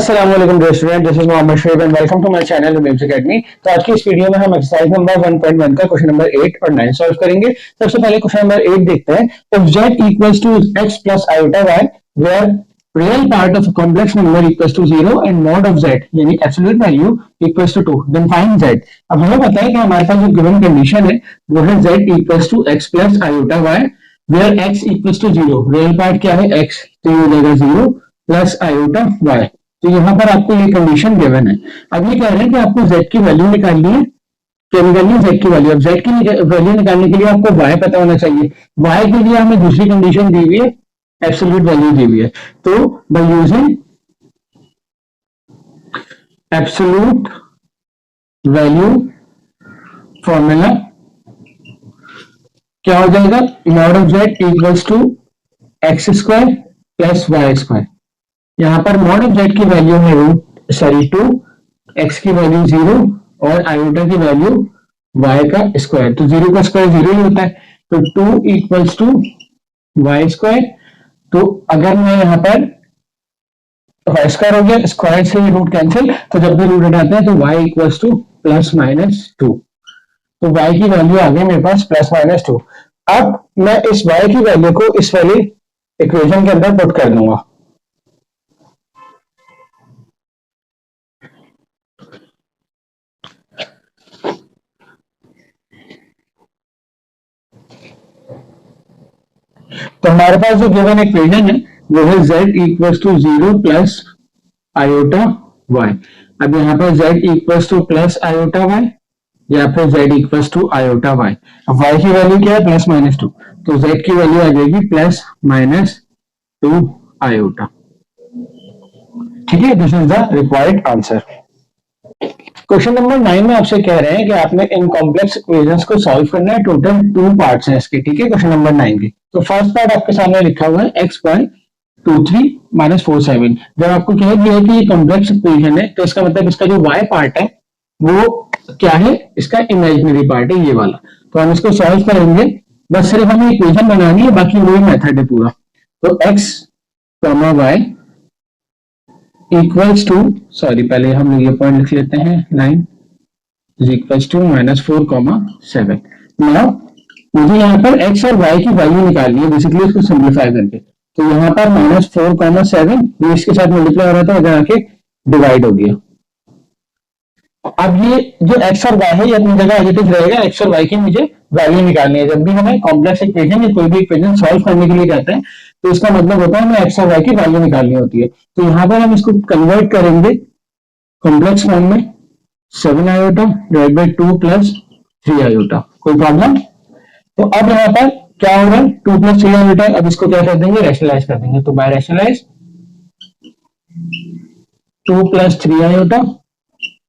अस्सलाम वालेकुम student, this is Mohammed Shoaib and welcome to my channel news academy. तो आज की इस वीडियो में हम एक्सरसाइज नंबर 1.1 का क्वेश्चन नंबर 8 और 9 सॉल्व करेंगे। सबसे पहले क्वेश्चन नंबर 8 देखते हैं। If z equals to x plus iota y where real part of complex number equals to 0 and mod of z यानी absolute value equals to 2, then find z। अब हमें पता है कि हमारे पास जो गिवन कंडीशन है वो है z equals to x plus iota y where x equals to 0। Real part क्या है x, तो ये हो जाएगा 0 प्लस आयोटा y। तो यहाँ पर आपको ये कंडीशन गिवन है। अब ये कह रहे हैं कि आपको z की वैल्यू निकालनी है। क्या निकालनी है? z की वैल्यू। अब z की वैल्यू निकालने के लिए आपको y पता होना चाहिए। y के लिए हमें दूसरी कंडीशन दी हुई है, एब्सोल्यूट वैल्यू दी हुई है। तो by using absolute value formula क्या हो जाएगा? Mod of z equals to x square plus y square. यहां पर मॉड ऑफ z की वैल्यू है 2, x की वैल्यू 0 और आयोटा की वैल्यू y का स्क्वायर। तो 0 का स्क्वायर 0 ही होता है, तो 2 इक्वल्स टू वाई स्क्वायर। तो अगर मैं यहां पर वाई स्क्वायर हो गया, स्क्वायर से रूट कैंसिल, तो जब भी रूट हटाते हैं तो y equals to plus minus 2। तो y की वैल्यू आ गई मेरे पास प्लस माइनस 2। अब मैं इस y की वैल्यू को इस वाली इक्वेशन के अंदर पुट कर दूंगा। तो हमारे पास जो गिवन इक्वेशन है वो है z equals to 0 plus iota y। अब यहाँ पर z equals to plus iota y या फिर z equals to iota y। अब y की वैल्यू क्या है? प्लस माइनस 2, तो z की वैल्यू आ जाएगी प्लस माइनस 2 आयोटा। ठीक है, this is the required answer. Question number 9 में आपसे कह रहे हैं कि आपने इन कॉम्प्लेक्स इक्वेशंस को सॉल्व करना है। टोटल 2 पार्ट्स हैं इसके। ठीक है, क्वेश्चन नंबर 9 के। तो फर्स्ट पार्ट आपके सामने लिखा हुआ है x/23 - 4/7। जब आपको कह दिया है कि ये कॉम्प्लेक्स इक्वेशन है तो इसका मतलब इसका जो y पार्ट है वो क्या है? इसका इमेजिनरी पार्ट है, ये वाला। तो हम इसको सॉल्व करेंगे, बस सिर्फ हमें इक्वेशन बनानी है, बाकी वही मेथड है पूरा। तो x, y equals to, sorry पहले हम लोग ये पॉइंट लिख लेते हैं, 9 इज इक्वल्स टू -4,7। नाउ मुझे यहाँ पर x और y की वैल्यू निकालनी है, बेसिकली इसको सिंप्लीफाई करके। तो यहाँ पर -4,7 ये इसके साथ मल्टीप्लाई हो रहा था, इधर आके डिवाइड हो गया। अब ये जो x और y है ये अपनी जगह एज इट इज रहेगा। x और y की मुझे वैल्यू निकालनी है। जब भी हमें कॉम्प्लेक्स इक्वेशन या कोई भी इक्वेशन सॉल्व करने के लिए कहते हैं तो इसका मतलब होता है हमें x और y की वैल्यू निकालनी होती है। तो यहाँ पर हम इसको कन्वर्ट करेंगे कॉम्प्लेक्स फॉर्म में, 7 iota divide by 2 plus 3 iota. कोई प्रॉब्लम? तो अब यहाँ पर क्या हो रहा है? 2 प्लस 3 आयोटा। अब इसको क्या कर देंगे? रैशनलाइज कर देंगे। तो by rationalize 2 plus 3 iota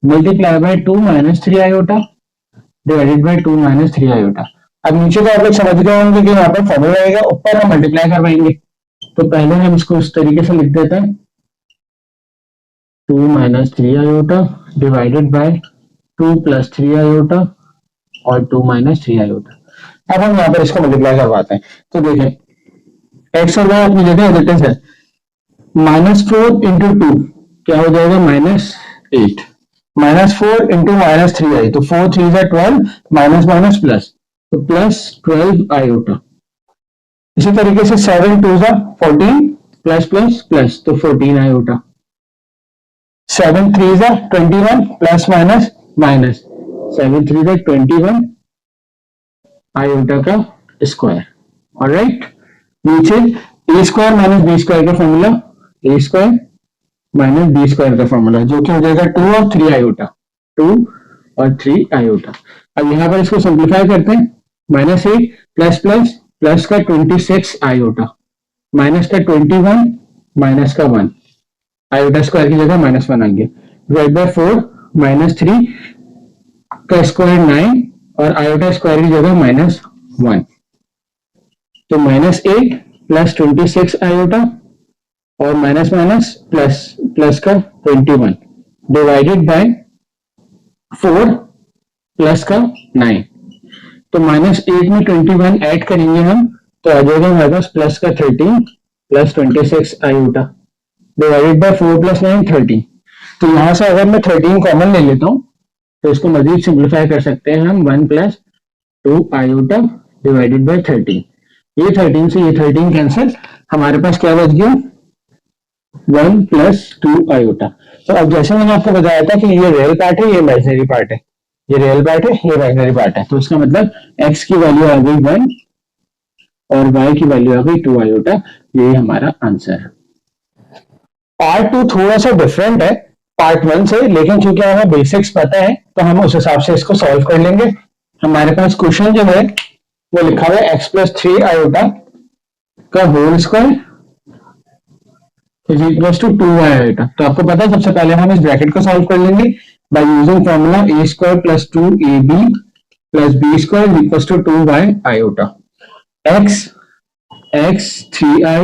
multiply by 2 minus 3 iota divided by 2 minus 3 iota. अब नीचे का आप लोग समझ गए होंगे कि यहाँ पर फॉर्मूला रहेगा, ऊपर हम मल्टीप्लाई करवाएंगे। तो पहले हम इसको इस तरीके से लिख देते हैं, 2 minus 3 iota divided by 2 plus 3 iota और 2 माइनस 3 आयोटा। अब हम यहाँ पर इसको मल्टीप्लाई करवाते हैं। तो देखें x और y अपनी जगह एज इट इज है। -4 इंटू 2 क्या हो जाएगा? -8। -4 इंटू -3 तो 4 3 जा 12, माइनस माइनस प्लस, तो प्लस 12 आयोटा। इसी तरीके से 7 2 जा 14 प्लस प्लस प्लस, तो 14 आयोटा। 7 3 जा 21 प्लस माइनस माइनस, 7 3 जा 21 आयोटा का स्क्वायर। ऑलराइट, नीचे ए स्क्वायर माइनस बी स्क्वायर का फॉर्मूला, ए स्क्वायर माइनस बी स्क्वायर का फॉर्मूला, जो कि हो जाएगा 2 और 3 आयोटा, 2 और 3 आयोटा। अब यहां पर इसको सिंप्लीफाई करते हैं, -8 प्लस प्लस प्लस का 26 आयोटा माइनस का 21 माइनस का 1 आयोटा स्क्वायर की जगह -1 आ गया, डिवाइड बाय 4 -3 का स्क्वायर 9 और आयोटा स्क्वायर की जगह -1। तो -8 प्लस 26 आयोटा और माइनस माइनस प्लस प्लस का 21 डिवाइडेड बाय 4 प्लस का 9। तो -8 में 21 ऐड करेंगे हम तो आ जाएगा हमारे पास प्लस का 13 plus 26 iota divided bye 4 plus 9 13। तो यहां से अगर मैं 13 कॉमन ले लेता हूं तो इसको मजीद सिंप्लीफाई कर सकते हैं हम 1 प्लस 2 आयोटा डिवाइडेड बाय 13। ये 13 से ये 13 कैंसिल, हमारे पास क्या बच गया 1 प्लस 2 आयोटा। तो अब जैसे मैंने आपको बताया था कि ये रियल पार्ट है, ये इमेजिनरी पार्ट है, ये रियल पार्ट है, ये इमेजिनरी पार्ट है, तो इसका मतलब x की वैल्यू आ गई 1 और y की वैल्यू आ गई 2 आयोटा। यही हमारा आंसर है। पार्ट 2 थोड़ा सा डिफरेंट है पार्ट 1 से, लेकिन क्योंकि हमें बेसिक्स पता है तो हम उस हिसाब से इसको सॉल्व कर लेंगे। हमारे पास क्वेश्चन जो है वो लिखा हुआ है x प्लस 3 आयोटा का whole square is equal to 2y iota. तो आपको पता है सबसे पहले हम इस ब्रैकेट को सॉल्व कर लेंगे by using formula a square plus 2ab plus b square is equal to 2y iota. x 3i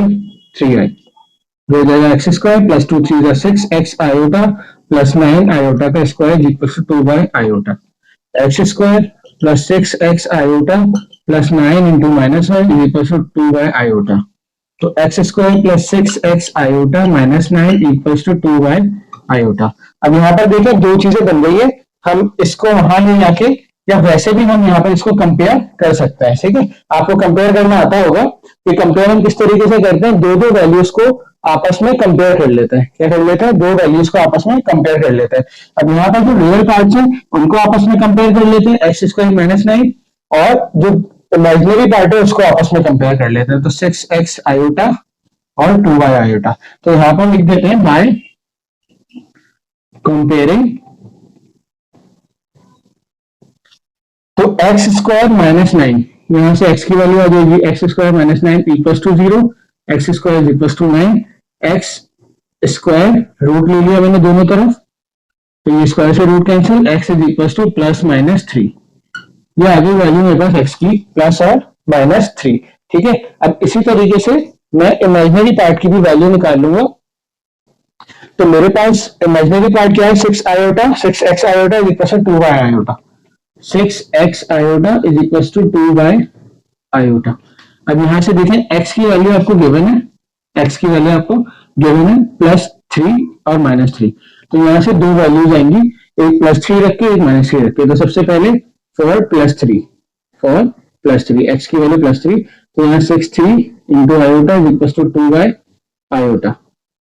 हो जाएगा एक्स स्क्वायर प्लस 2 3 जा 6 एक्स आयोटा प्लस 9 आयोटा का square equal to 2 by iota. X square plus 6 x iota plus 9 into minus 1 equal to 2 by iota. तो x square plus 6 x iota minus 9 equal to 2 by iota. अब यहाँ पर देखिए दो चीजें बन गई है, हम इसको वहां ले जाके या वैसे भी हम यहाँ पर इसको कंपेयर कर सकते हैं। ठीक है, आपको कंपेयर करना आता होगा कि कंपेयर हम किस तरीके से करते हैं, दो दो वैल्यूज को आपस में कंपेयर कर लेते हैं। क्या कर लेते हैं, दो वैल्यूज को आपस में कंपेयर कर लेते हैं। अब यहाँ पर जो रियल पार्ट्स हैं उनको आपस में कंपेयर कर लेते हैं, एक्स स्क्वायर माइनस 9, और जो इमेजिनरी पार्ट है उसको आपस में कंपेयर कर लेते हैं, तो 6x आयोटा और 2y आयोटा। तो यहाँ पर लिख देते हैं बाय कंपेयरिंग, तो एक्स स्क्वायर माइनस 9, यहां से x की वैल्यू आ जाएगी x square minus 9 equal to 0, x square equal to 9, x square root ले लिया मैंने दोनों तरफ, तो ये स्क्वायर से root cancel, x is equal to plus minus 3। ये आ गई वैल्यू मेरे पास x की प्लस और माइनस 3। ठीक है, अब इसी तरीके से मैं इमेजिनरी पार्ट की भी वैल्यू निकाल लूंगा। तो मेरे पास इमेजिनरी पार्ट क्या है 6 iota, 6x iota is equal to 2y iota, 6x iota is equal to 2y iota. अब यहां से देखें x की वैल्यू आपको गिवन है, x की वैल्यू आपको गिवन है प्लस 3 और माइनस 3। तो यहां से दो वैल्यूज आएंगी, एक प्लस 3 रख के एक माइनस 3 रख के। तो सबसे पहले 4 प्लस 3, 4 प्लस 3, x की वैल्यू प्लस 3, तो यहाँ 6 3 into iota is equal to 2y iota.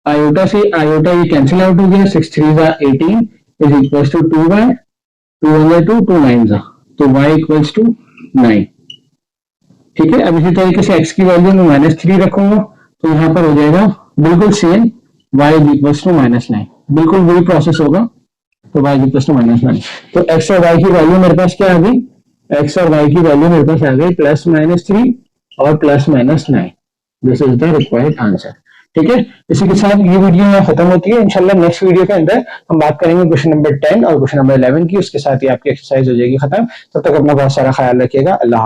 Iota से आयोटा ये कैंसिल आउट हो गया, 6 3 जा 18 इज इक्वल टू 2y, 2 2 9 जा, तो y इक्वल्स टू 9। ठीक है, अब इसी तरीके से x की वैल्यू में माइनस 3 रखूंगा तो यहाँ पर हो जाएगा बिल्कुल same y is equals to minus 9, बिल्कुल वही प्रोसेस होगा, तो y is equals to minus 9। तो x और y की वैल्यू मेरे पास क्या आ गई, x और y की वैल्यू मेरे पास आ गई प्लस माइनस 3 और plus minus 9। This is the required answer. ठीक है, इसी के साथ ये वीडियो यहाँ खत्म होती है। इंशाल्लाह नेक्स्ट वीडियो के अंदर हम बात करेंगे क्वेश्चन नंबर 10 और क्वेश्चन नंबर 11 की, उसके साथ ही आपकी एक्सरसाइज हो जाएगी खत्म। तब तक अपना बहुत सारा ख्याल रखिएगा। अल्लाह हाफ़िज़।